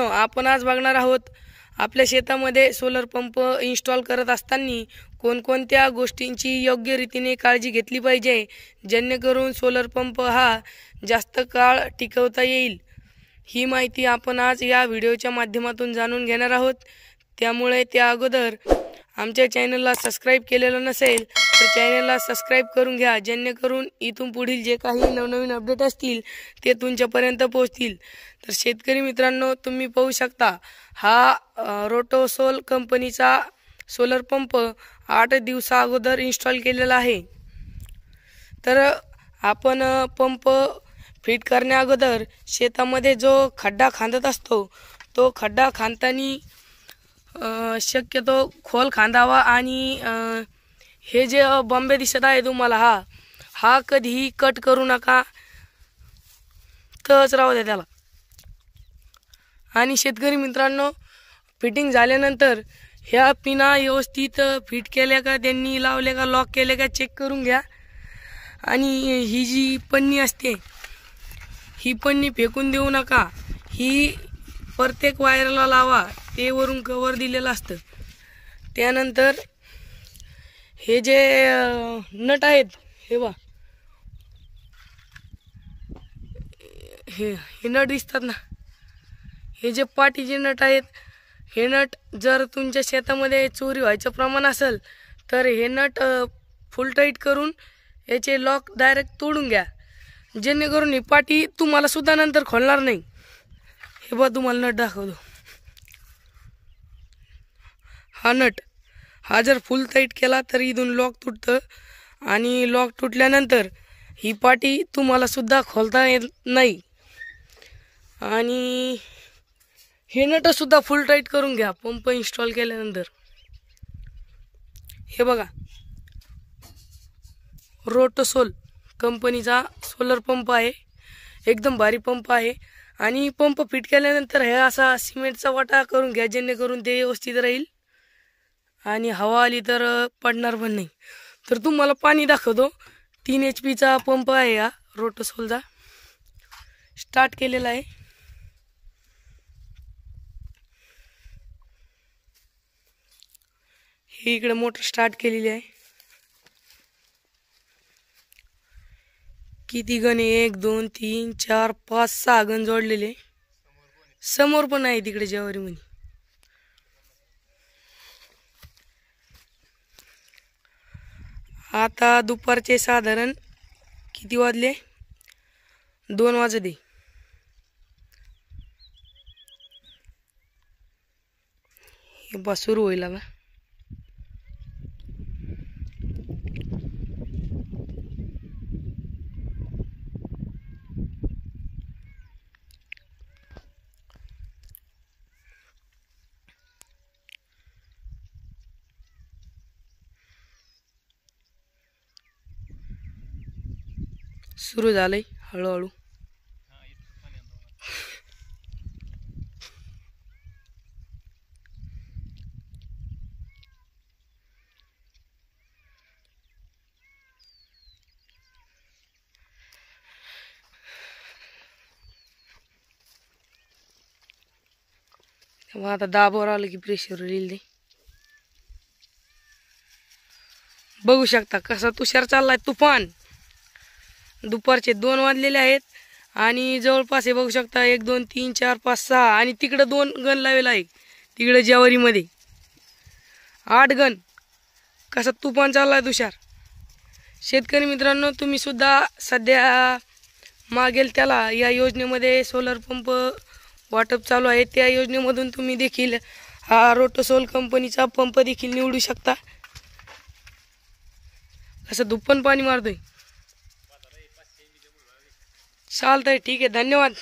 आपण आज बघणार आहोत आपल्या शेतामध्ये सोलर पंप इन्स्टॉल करत असताना कोणकोणत्या गोष्टींची योग्य रीतीने काळजी घेतली पाहिजे जेणेकरून सोलर पंप हा जास्त काळ टिकवता येईल। ही माहिती आपण आज या व्हिडिओच्या माध्यमातून जाणून घेणार आहोत। त्यामुळे त्या अगोदर आमच्या चॅनलला सबस्क्राइब केलेलं नसेल तर चॅनलला सबस्क्राइब करून घ्या जेणेकरून इथून पुढील जे काही नवनवीन अपडेट असतील ते तुमच्यापर्यंत पोहोचतील। तर शेतकरी मित्रांनो, तुम्ही पाहू शकता हा रोटोसोल कंपनीचा सोलर पंप 8 दिवसा अगोदर इन्स्टॉल केलेला आहे। तर आपण पंप फिट करण्या अगोदर शेतामध्ये जो खड्डा खांदत असतो तो खड्डा खांदताना शक्यतो खोल खांदावा आणि हे जे बॉम्बे दिसत आहे तुम्हाला हा कधीही कट करू नका, तच राहू द्या त्याला। आणि शेतकरी मित्रांनो, फिटिंग झाल्यानंतर ह्या पिना व्यवस्थित फिट केल्या का, त्यांनी लावले का, लॉक केले का चेक करून घ्या। आणि ही जी पन्नी असते ही पन्नी फेकून देऊ नका, ही प्रत्येक वायरला लावा, ते वरून कवर दिलेलं असतं। त्यानंतर हे जे नट आहेत हे बा, हे नट दिसतात ना, हे जे पाठीचे नट आहेत, हे नट जर तुमच्या शेतामध्ये चोरी व्हायचं प्रमाण असेल तर हे नट फुल टाईट करून याचे लॉक डायरेक्ट तोडून घ्या जेणेकरून ही पाटी तुम्हाला सुद्धा नंतर खोलणार नाही। हे बघा, तुम्हाला नट दाखवतो। हा नट हा जर फुल टाईट केला तर इथून लॉक तुटतं आणि लॉक तुटल्यानंतर ही पाटी तुम्हाला सुद्धा खोलता येत नाही। आणि हे नट सुद्धा फुल टाईट करून घ्या पंप इन्स्टॉल केल्यानंतर। हे बघा, रोटोसोल कंपनीचा सोलर पंप आहे, एकदम भारी पंप आहे। आणि पंप फिट केल्यानंतर हे असा सिमेंटचा वाटा करून घ्या जेणेकरून ते व्यवस्थित राहील आणि हवा आली तर पडणार पण नाही। तर तुम्हाला पाणी दाखवतो। 3 HP चा पंप आहे हा रोटोसोलचा, स्टार्ट केलेला आहे। ही इकडे मोटर स्टार्ट केलेली आहे। किती गण? 1 2 3 4 5 6 गण जोडलेले, समोर पण आहे तिकडे ज्वारी मध्ये। आता दुपारचे साधारण किती वाजले? 2 वाजले। हे बस सुरू होईल आता। सुरू झालंय हळूहळू। आता दाबावर आलं की प्रेशर येईल ते बघू शकता। कसा तुषार चाललाय, तुफान। दुपारचे 2 वाजलेले आहेत आणि जवळपास हे बघू शकता 1 2 3 4 5 6 आणि तिकडे 2 गण लावलेला आहे, तिकडे ज्वारीमध्ये 8 गण। कसा तुफान चाललाय तुषार। शेतकरी मित्रांनो, तुम्ही सुद्धा सध्या मागेल त्याला या योजनेमध्ये सोलर पंप वाटप चालू आहे, त्या योजनेमधून तुम्ही देखील हा रोटोसोल कंपनीचा पंप देखील निवडू शकता। असं दुप्पन पाणी मारतोय। चालतंय, ठीक आहे, धन्यवाद।